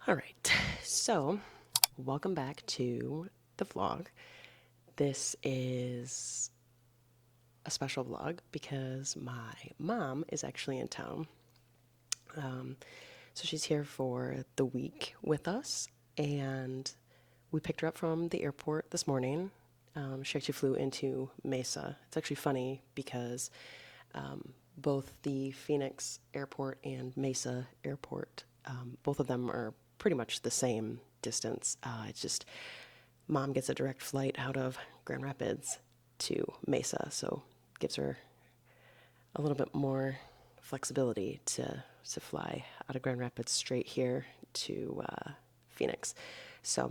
All right, so welcome back to the vlog. This is a special vlog because my mom is actually in town. Um, so she's here for the week with us, and we picked her up from the airport this morning. She actually flew into Mesa. It's actually funny because both the Phoenix airport and Mesa airport, both of them are pretty much the same distance. It's just mom gets a direct flight out of Grand Rapids to Mesa, so gives her a little bit more flexibility to fly out of Grand Rapids straight here to Phoenix. So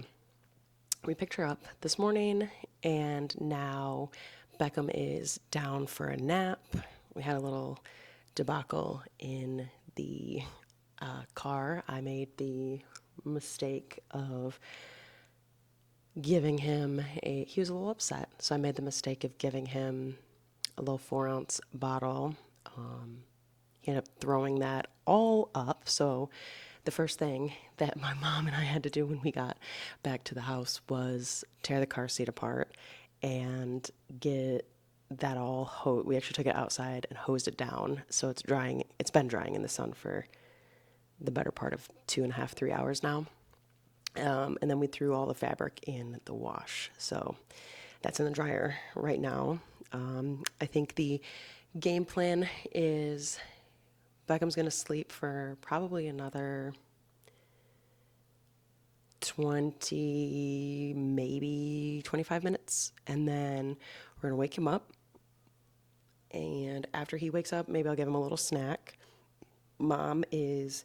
we picked her up this morning, and now Beckham is down for a nap. We had a little debacle in the car. I made the mistake of giving him he was a little upset, so I made the mistake of giving him a little 4 ounce bottle. He ended up throwing that all up. So the first thing that my mom and I had to do when we got back to the house was tear the car seat apart and get that all we actually took it outside and hosed it down so it's drying. It's been drying in the sun for the better part of 2.5, 3 hours now. And then we threw all the fabric in the wash. So that's in the dryer right now. I think the game plan is Beckham's going to sleep for probably another 20, maybe 25 minutes. And then we're going to wake him up. And after he wakes up, maybe I'll give him a little snack. Mom is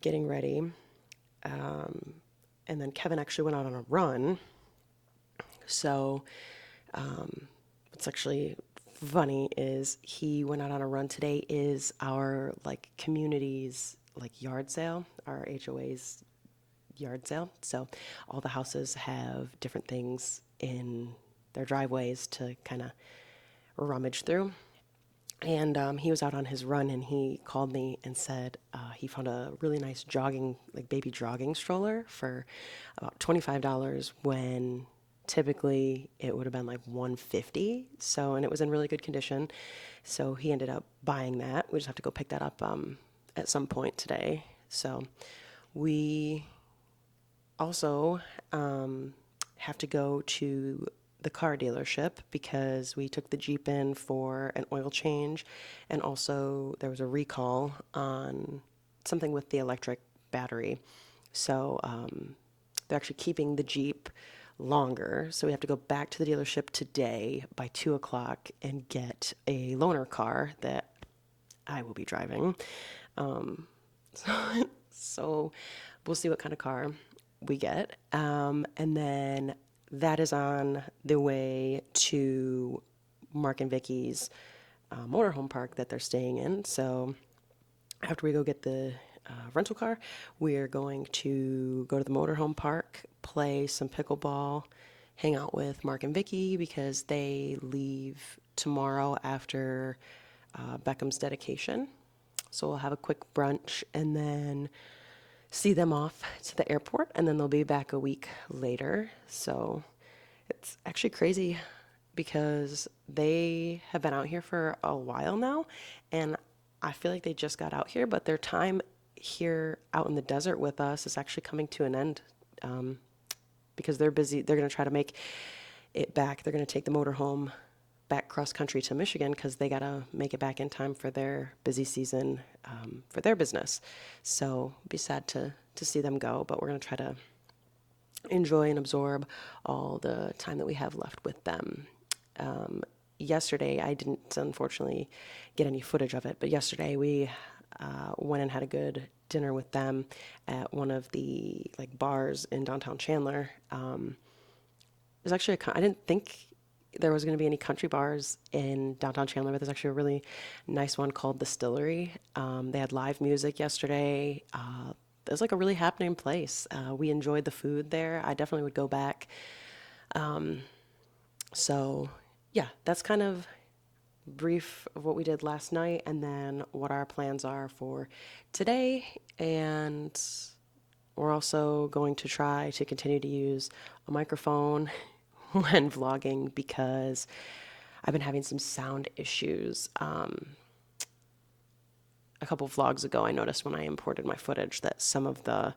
getting ready. And then Kevin actually went out on a run. So what's actually funny is he went out on a run today is our like community's like yard sale, our HOA's yard sale. So all the houses have different things in their driveways to kind of rummage through. And he was out on his run and he called me and said he found a really nice jogging, like baby jogging stroller for about $25 when typically it would have been like 150. So, and it was in really good condition. So he ended up buying that. We just have to go pick that up at some point today. So we also have to go to the car dealership because we took the Jeep in for an oil change, and also there was a recall on something with the electric battery. So they're actually keeping the Jeep longer. So we have to go back to the dealership today by 2 o'clock and get a loaner car that I will be driving. So we'll see what kind of car we get. And then that is on the way to Mark and Vicky's motorhome park that they're staying in. So after we go get the rental car, we're going to go to the motorhome park, play some pickleball, hang out with Mark and Vicky because they leave tomorrow after Beckham's dedication. So we'll have a quick brunch and then see them off to the airport, and then they'll be back a week later. So it's actually crazy because they have been out here for a while now, and I feel like they just got out here, but their time here out in the desert with us is actually coming to an end because they're busy. They're going to try to make it back. They're going to take the motorhome back cross country to Michigan because they got to make it back in time for their busy season for their business. So it'd be sad to see them go, but we're going to try to enjoy and absorb all the time that we have left with them. Yesterday, I didn't unfortunately get any footage of it, but yesterday we went and had a good dinner with them at one of the like bars in downtown Chandler. There's actually I didn't think there was going to be any country bars in downtown Chandler, but there's actually a really nice one called Distillery. They had live music yesterday. It was like a really happening place. We enjoyed the food there. I definitely would go back. So, yeah, that's kind of brief of what we did last night and then what our plans are for today. And we're also going to try to continue to use a microphone when vlogging because I've been having some sound issues. A couple vlogs ago, I noticed when I imported my footage that some of the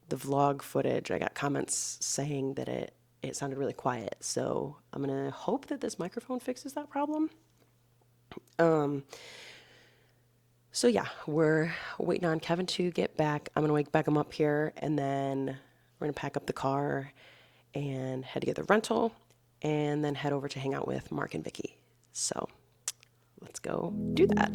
vlog footage, I got comments saying that it sounded really quiet. So I'm gonna hope that this microphone fixes that problem. So yeah, we're waiting on Kevin to get back. I'm gonna wake Beckham up here, and then we're gonna pack up the car and head to get the rental, and then head over to hang out with Mark and Vicky. So let's go do that.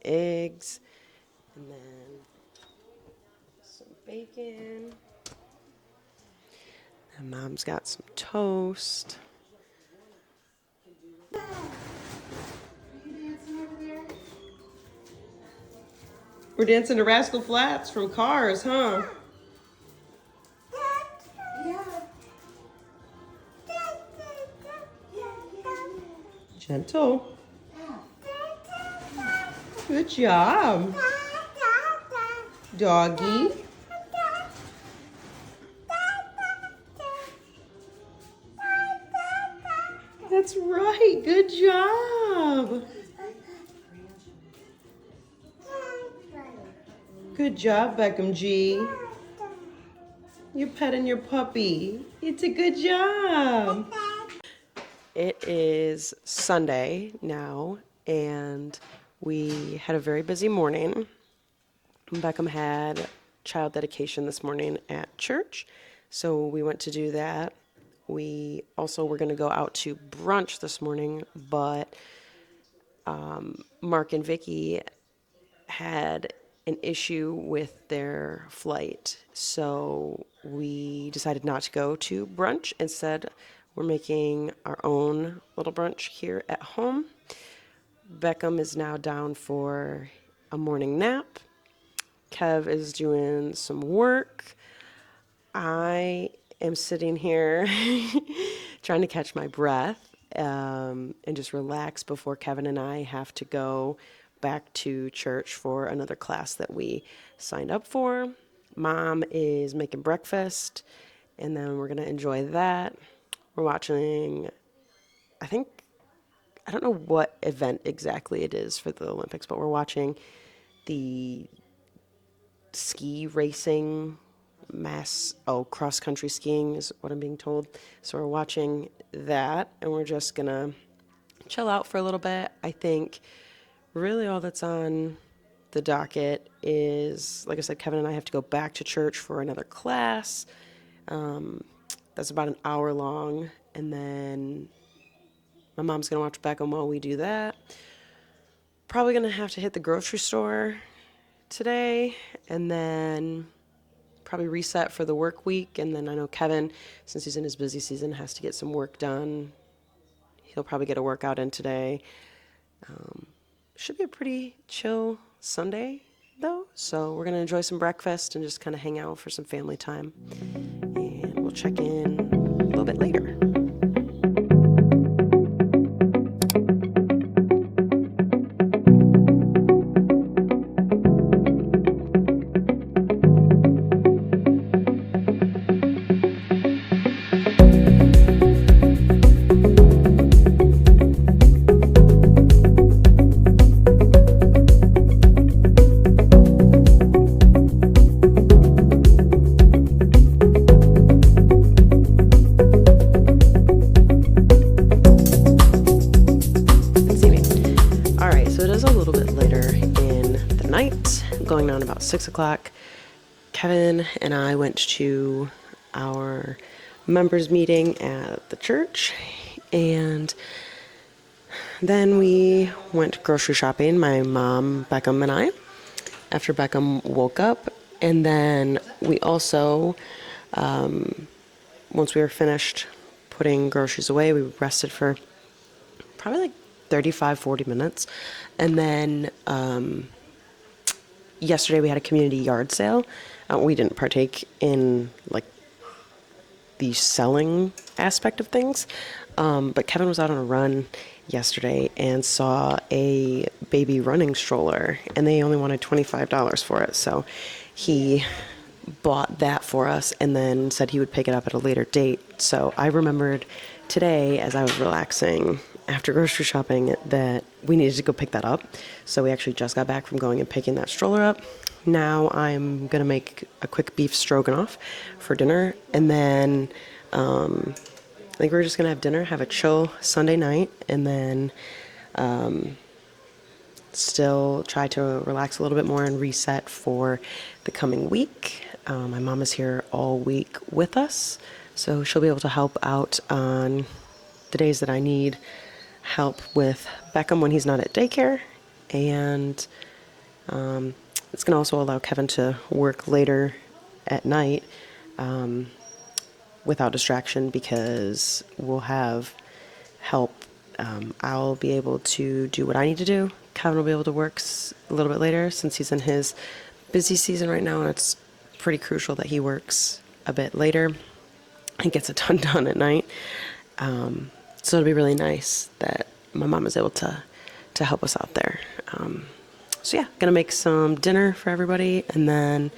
Eggs, and then some bacon. And Mom's got some toast. We're dancing to Rascal Flatts from Cars, huh? Gentle. Good job. Doggy. That's right. Good job. Good job, Beckham G. You're petting your puppy. It's a good job. It is Sunday now, and we had a very busy morning. Beckham had child dedication this morning at church, so we went to do that. We also were going to go out to brunch this morning, but Mark and Vicky had an issue with their flight, so we decided not to go to brunch. Instead, we're making our own little brunch here at home. Beckham is now down for a morning nap. Kev is doing some work. I am sitting here trying to catch my breath and just relax before Kevin and I have to go back to church for another class that we signed up for. Mom is making breakfast, and then we're going to enjoy that. We're watching, I don't know what event exactly it is for the Olympics, but we're watching the ski racing cross country skiing is what I'm being told. So we're watching that, and we're just gonna chill out for a little bit. I think really all that's on the docket is, like I said, Kevin and I have to go back to church for another class. That's about an hour long. And then my mom's going to watch Beckham while we do that. Probably going to have to hit the grocery store today and then probably reset for the work week. And then I know Kevin, since he's in his busy season, has to get some work done. He'll probably get a workout in today. Should be a pretty chill Sunday, though. So we're going to enjoy some breakfast and just kind of hang out for some family time. And we'll check in a little bit later. Going on about 6 o'clock. Kevin and I went to our members meeting at the church, and then we went grocery shopping, my mom, Beckham, and I, after Beckham woke up. And then we also, once we were finished putting groceries away, we rested for probably like 35-40 minutes. And then yesterday we had a community yard sale. We didn't partake in like the selling aspect of things, but Kevin was out on a run yesterday and saw a baby running stroller, and they only wanted $25 for it. So he bought that for us and then said he would pick it up at a later date. So I remembered today, as I was relaxing after grocery shopping, that we needed to go pick that up. So we actually just got back from going and picking that stroller up. Now I'm going to make a quick beef stroganoff for dinner. And then I think we're just going to have dinner, have a chill Sunday night, and then still try to relax a little bit more and reset for the coming week. My mom is here all week with us, so she'll be able to help out on the days that I need help with Beckham when he's not at daycare. And it's going to also allow Kevin to work later at night without distraction, because we'll have help. I'll be able to do what I need to do. Kevin will be able to work a little bit later since he's in his busy season right now, and it's pretty crucial that he works a bit later and gets a ton done at night. So it'll be really nice that my mom is able to help us out there. So yeah, gonna make some dinner for everybody and then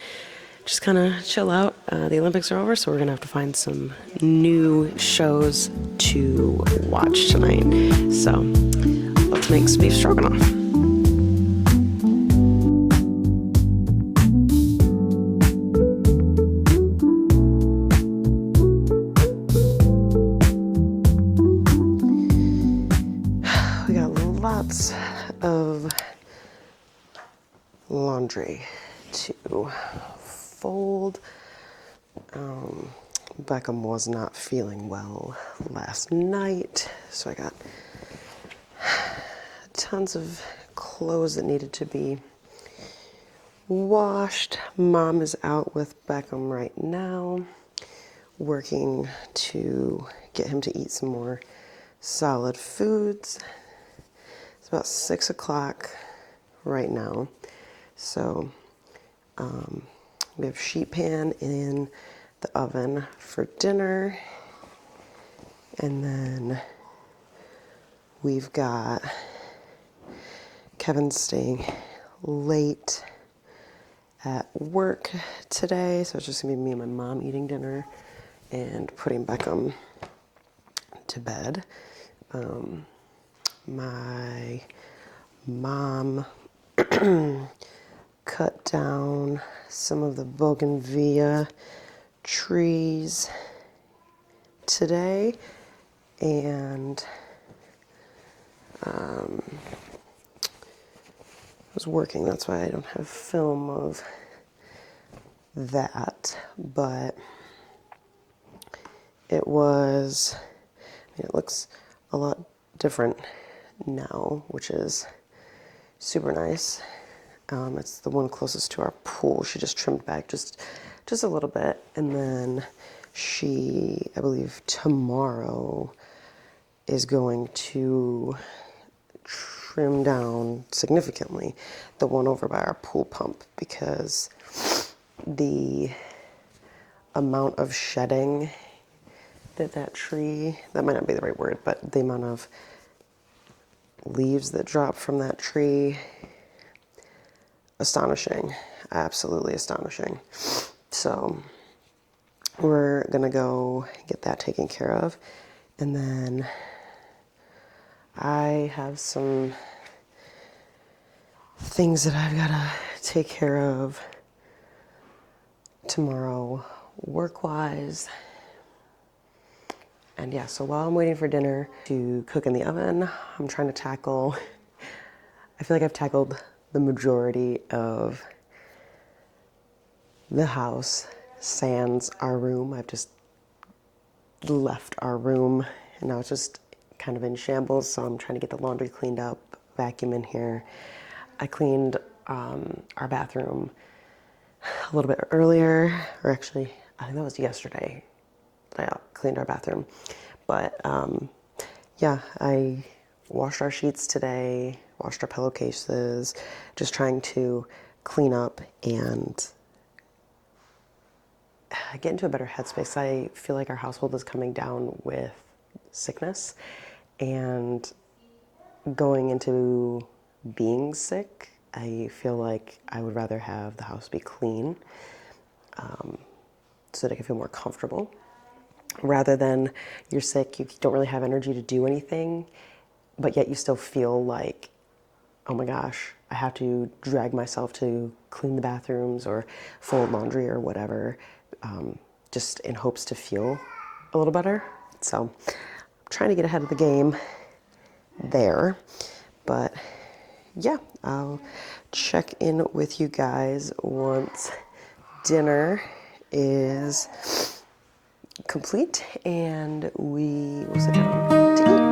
just kind of chill out. The Olympics are over, so we're gonna have to find some new shows to watch tonight. So let's make some beef stroganoff. We got lots of laundry to fold. Beckham was not feeling well last night, so I got tons of clothes that needed to be washed. Mom is out with Beckham right now, working to get him to eat some more solid foods. It's about 6 o'clock right now, so we have sheet pan in the oven for dinner, and then we've got Kevin staying late at work today, so it's just gonna be me and my mom eating dinner and putting Beckham to bed. My mom cut down some of the bougainvillea trees today, and was working. That's why I don't have film of that. But it was, it looks a lot different now, which is super nice. It's the one closest to our pool. She just trimmed back just a little bit, and then she, I believe tomorrow, is going to trim down significantly the one over by our pool pump, because the amount of shedding that tree, that might not be the right word, but the amount of leaves that drop from that tree, astonishing, absolutely astonishing. So we're gonna go get that taken care of, and then I have some things that I've gotta take care of tomorrow, work-wise. And yeah, so while I'm waiting for dinner to cook in the oven, I'm trying to tackle, I feel like I've tackled the majority of the house, sans our room. I've just left our room, and now it's just kind of in shambles, so I'm trying to get the laundry cleaned up, vacuum in here. I cleaned our bathroom a little bit earlier, or actually, I think that was yesterday. I cleaned our bathroom. But yeah, I washed our sheets today, washed our pillowcases, just trying to clean up and get into a better headspace. I feel like our household is coming down with sickness, and going into being sick, I feel like I would rather have the house be clean, so that I can feel more comfortable, rather than you're sick, you don't really have energy to do anything, but yet you still feel like, oh my gosh, I have to drag myself to clean the bathrooms or fold laundry or whatever, just in hopes to feel a little better. So I'm trying to get ahead of the game there. But yeah, I'll check in with you guys once dinner is complete and we will sit down to eat.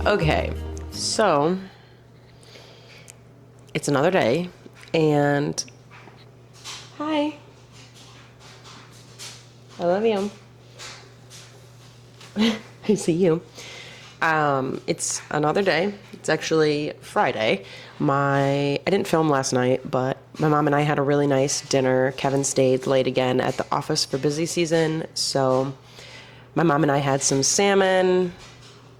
Okay, so it's another day, and hi, I love you. I see you. It's another day. It's actually Friday. I didn't film last night, but my mom and I had a really nice dinner. Kevin stayed late again at the office for busy season, so My mom and I had some salmon,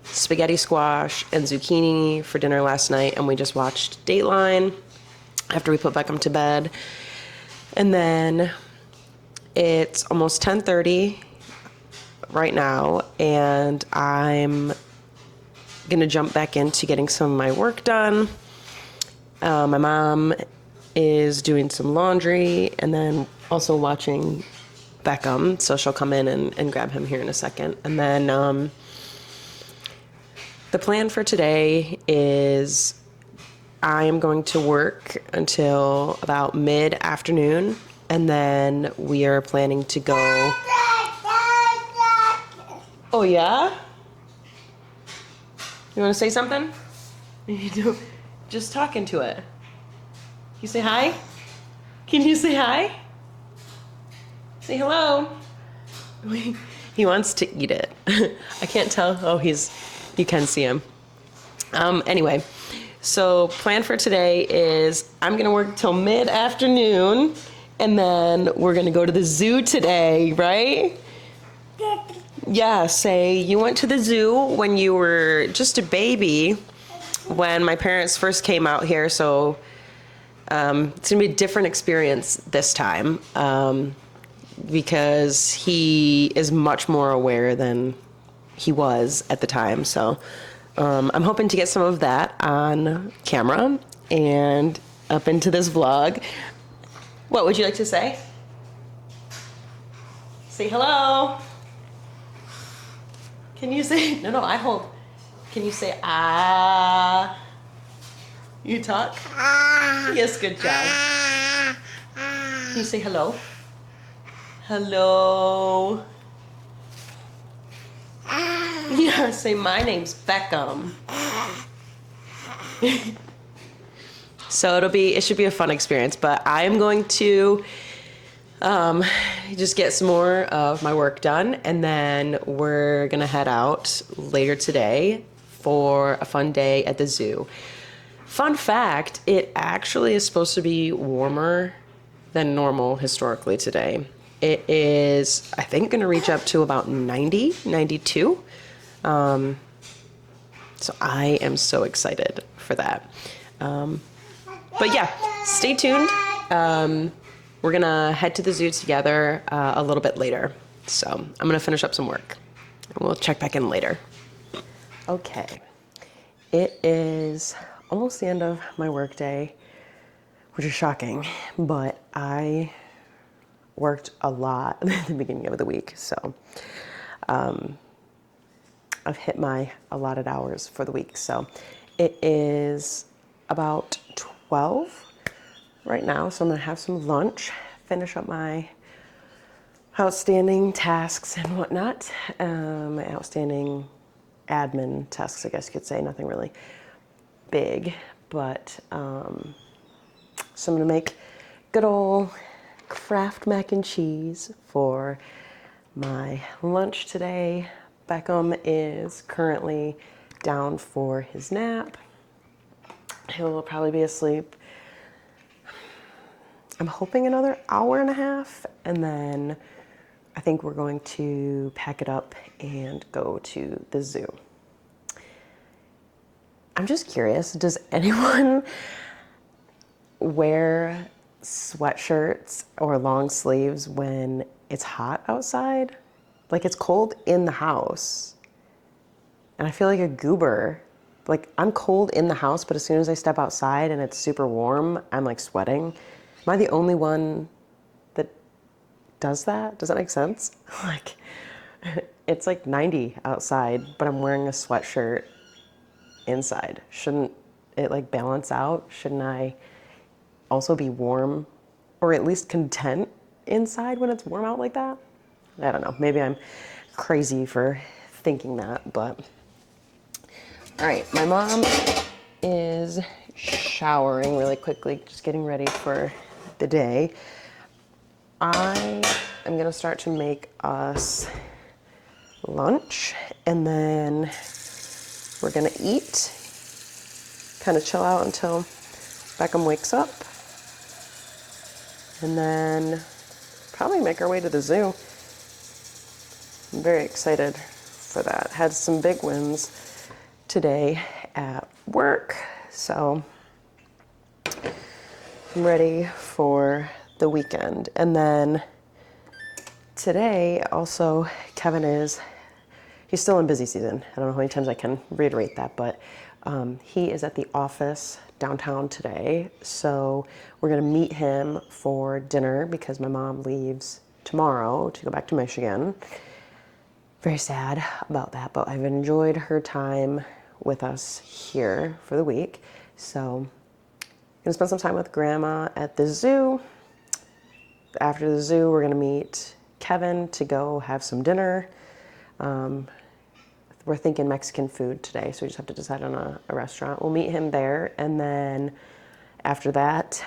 spaghetti squash, and zucchini for dinner last night, and we just watched Dateline after we put Beckham to bed. And then it's almost 10:30 right now, and I'm gonna jump back into getting some of my work done. My mom is doing some laundry and then also watching Beckham, so she'll come in and grab him here in a second. And then the plan for today is I am going to work until about mid-afternoon, and then we are planning to go. Oh, yeah? You want to say something? You do. Just talking to it. You say hi? Can you say hi? Say hello. He wants to eat it. I can't tell. Oh, you can see him. Anyway, so plan for today is I'm going to work till mid-afternoon, and then we're going to go to the zoo today, right? Yeah, say you went to the zoo when you were just a baby, when my parents first came out here, so it's going to be a different experience this time, because he is much more aware than he was at the time. So I'm hoping to get some of that on camera and up into this vlog. What would you like to say? Say hello. Can you say, no, I hold. Can you say, ah? You talk? Yes, good job. Can you say hello? Hello. Yeah, say my name's Beckham. So it should be a fun experience, but I'm going to just get some more of my work done, and then we're gonna head out later today for a fun day at the zoo. Fun fact, it actually is supposed to be warmer than normal historically today. It is, I think, gonna reach up to about 90, 92. So I am so excited for that. But yeah, stay tuned. We're gonna head to the zoo together a little bit later. So I'm gonna finish up some work, and we'll check back in later. Okay, it is almost the end of my work day, which is shocking, but I worked a lot at the beginning of the week, so I've hit my allotted hours for the week. So it is about 12 right now, so I'm gonna have some lunch, finish up my outstanding tasks and whatnot, my outstanding admin tasks, I guess you could say, nothing really big, but so I'm gonna make good old Kraft mac and cheese for my lunch today. Beckham is currently down for his nap. He'll probably be asleep, I'm hoping, another hour and a half, and then I think we're going to pack it up and go to the zoo. I'm just curious, does anyone wear sweatshirts or long sleeves when it's hot outside? Like, it's cold in the house, and I feel like a goober. Like, I'm cold in the house, but as soon as I step outside and it's super warm, I'm like sweating. Am I the only one that does that? Does that make sense? Like, it's like 90 outside, but I'm wearing a sweatshirt inside. Shouldn't it like balance out? Shouldn't I also be warm, or at least content inside when it's warm out like that? I don't know. Maybe I'm crazy for thinking that, but all right. My mom is showering really quickly, just getting ready for the day. I am gonna start to make us lunch, and then we're gonna eat, kind of chill out until Beckham wakes up, and then probably make our way to the zoo. I'm very excited for that. Had some big wins today at work, so I'm ready for the weekend. And then today also he's still in busy season. I don't know how many times I can reiterate that, but he is at the office downtown today. So we're gonna meet him for dinner because my mom leaves tomorrow to go back to Michigan. Very sad about that, but I've enjoyed her time with us here for the week. So gonna spend some time with Grandma at the zoo. After the zoo, we're gonna meet Kevin to go have some dinner. We're thinking Mexican food today, so we just have to decide on a restaurant. We'll meet him there, and then after that,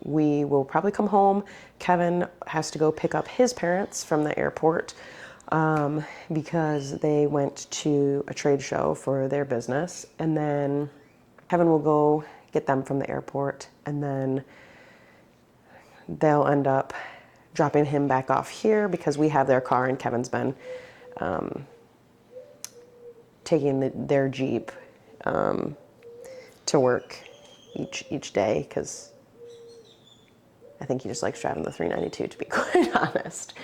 we will probably come home. Kevin has to go pick up his parents from the airport because they went to a trade show for their business, and then Kevin will go get them from the airport, and then they'll end up dropping him back off here because we have their car, and Kevin's been taking their Jeep to work each day because I think he just likes driving the 392, to be quite honest.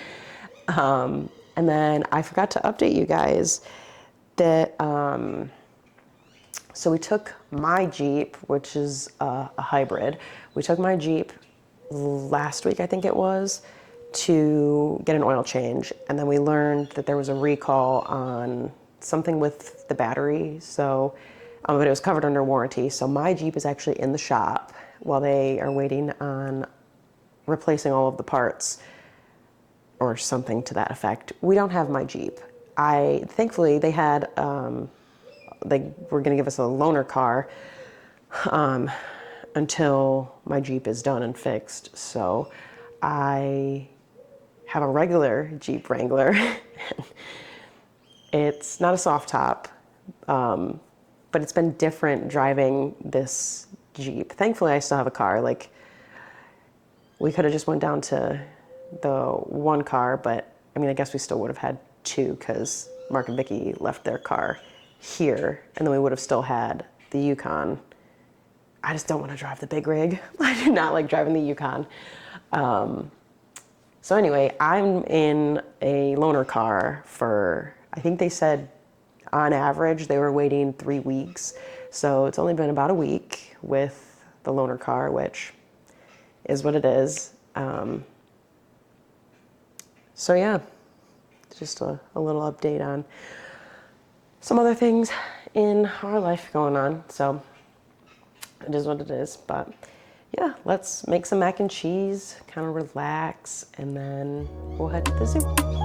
And then I forgot to update you guys that, so we took my Jeep, which is a hybrid. We took my Jeep last week, I think it was, to get an oil change. And then we learned that there was a recall on something with the battery. So, but it was covered under warranty. So my Jeep is actually in the shop while they are waiting on replacing all of the parts or something to that effect. We don't have my Jeep. Thankfully they had, they were gonna give us a loaner car until my Jeep is done and fixed. So I have a regular Jeep Wrangler. It's not a soft top, but it's been different driving this Jeep. Thankfully, I still have a car. Like, we could have just went down to the one car, but I mean, I guess we still would have had two because Mark and Vicky left their car here, and then we would have still had the Yukon. I just don't want to drive the big rig. I do not like driving the Yukon. So anyway, I'm in a loaner car for, I think they said on average they were waiting 3 weeks. So it's only been about a week with the loaner car, which is what it is. So yeah, just a little update on some other things in our life going on. So it is what it is. But yeah, let's make some mac and cheese, kind of relax, and then we'll head to the zoo.